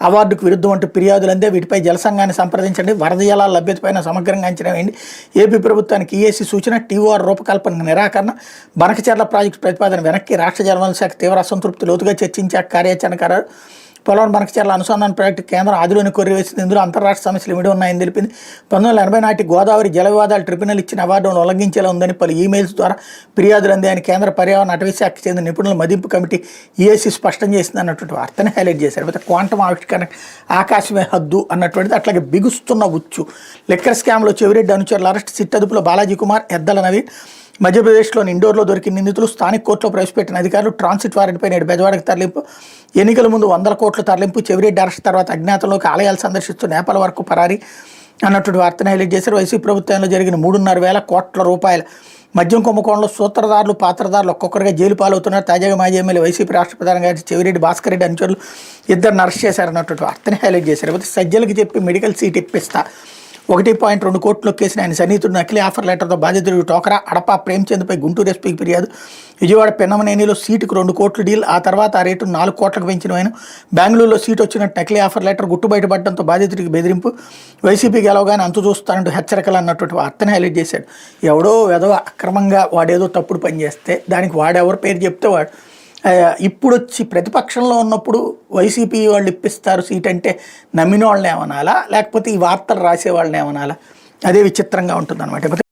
అవార్డుకు విరుద్ధం అంటూ ఫిర్యాదులు అందే వీటిపై జలసంఘాన్ని సంప్రదించండి, వరద జలాల లభ్యతపైన సమగ్రంగా అంచనా వేయండి. ఏపీ ప్రభుత్వానికి ఈఏసీ సూచన, టీఓఆర్ రూపకల్పన నిరాకరణ, బనకచెర్ల ప్రాజెక్టు ప్రతిపాదన వెనక్కి, రాష్ట్ర జలవనరుల శాఖ తీవ్ర అసంతృప్తి, లోతుగా చర్చించాక కార్యాచరణ ఖరారు. పోలవరం బనకచెర్ల అనుసంధాన ప్రాజెక్టు కేంద్రం ఆదిలోని కొర్రివేసింది, ఇందులో అంతర్రాష్ట్ర సమస్యలు ఇమిడి ఉన్నాయని తెలిపింది. 1980 నాటి గోదావరి జల వివాదాలు ట్రిబ్యునల్ ఇచ్చిన అవార్డును ఉల్లంఘించేలా ఉందని పలు ఈమెయిల్స్ ద్వారా ఫిర్యాదులు అందాయని కేంద్ర పర్యావరణ అటవీ శాఖకు చెందిన నిపుణుల మదింపు కమిటీ ఈఏసీ స్పష్టం చేసింది అన్నటువంటి వార్తని హైలైట్ చేశారు. అయితే క్వాంటమ్ ఆవిష్కరణ ఆకాశమే హద్దు అన్నటువంటిది, అట్లాగే బిగుస్తున్న ఉచ్చు, లిక్కర్ స్కామ్లో చెవిరెడ్డి అనుచరుల అరెస్ట్, సిట్ అదుపులో బాలాజీ కుమార్, ఎద్దల నవీన్. మధ్యప్రదేశ్లోని ఇండోర్లో దొరికిన నిందితులు స్థానిక కోర్టులో ప్రవేశపెట్టిన అధికారులు. ట్రాన్సిట్ వారెంట్పై నేడు బెజవాడకు తరలింపు. ఎన్నికల ముందు 100 కోట్ల తరలింపు. చెవిరెడ్డి అరెస్ట్ తర్వాత అజ్ఞాతంలోకి ఆలయాలు సందర్శిస్తూ నేపాల్ వరకు పరారీ అన్నటువంటి వార్తను హైలైట్ చేశారు. వైసీపీ ప్రభుత్వంలో జరిగిన 3,500 కోట్ల రూపాయల మద్యం కుంభకోణంలో సూత్రధారులు, పాత్రధారులు ఒక్కొక్కరిగా జైలు పాలవుతున్నారు. తాజాగా మాజీ ఎమ్మెల్యే వైసీపీ రాష్ట్ర ప్రధాన కార్యదర్శి చెవిరెడ్డి భాస్కర్ రెడ్డి అనుచరులు 2 అరెస్ట్ చేశారన్నటువంటి వార్తని హైలైట్ చేశారు. అయితే సజ్జలకి చెప్పి మెడికల్ సీట్ ఇప్పిస్తా, 1.2 కోట్లు కేసిన ఆయన సన్నిహితుడు నకిలీ ఆఫర్ లెటర్తో బాధితుడు టోకరా. అడపా ప్రేమ్చంద్పై గుంటూరు ఎస్పీకి ఫిర్యాదు. విజయవాడ పెన్నమనేనిలో సీటుకు 2 కోట్లు డీల్, ఆ తర్వాత ఆ రేటును 4 కోట్లకు పెంచిన ఆయన. బెంగళూరులో సీటు వచ్చినట్టు నకిలీ ఆఫర్ లెటర్ గుట్టు బయటపడడంతో బాధితుడికి బెదిరింపు. వైసీపీ గెలవగానే అంతు చూస్తానంటూ హెచ్చరికలు అన్నటువంటి వార్తని హైలైట్ చేశాడు. ఎవడో ఏదో అక్రమంగా వాడేదో తప్పుడు పని చేస్తే దానికి వాడెవరు పేరు చెప్తే వాడు ఇప్పుడు వచ్చి ప్రతిపక్షంలో ఉన్నప్పుడు వైసీపీ వాళ్ళు ఇప్పిస్తారు సీట్ అంటే నమ్మిన వాళ్ళని ఏమనాలా, లేకపోతే ఈ వార్తలు రాసే వాళ్ళని ఏమనాలా? అదే విచిత్రంగా ఉంటుంది అనమాట.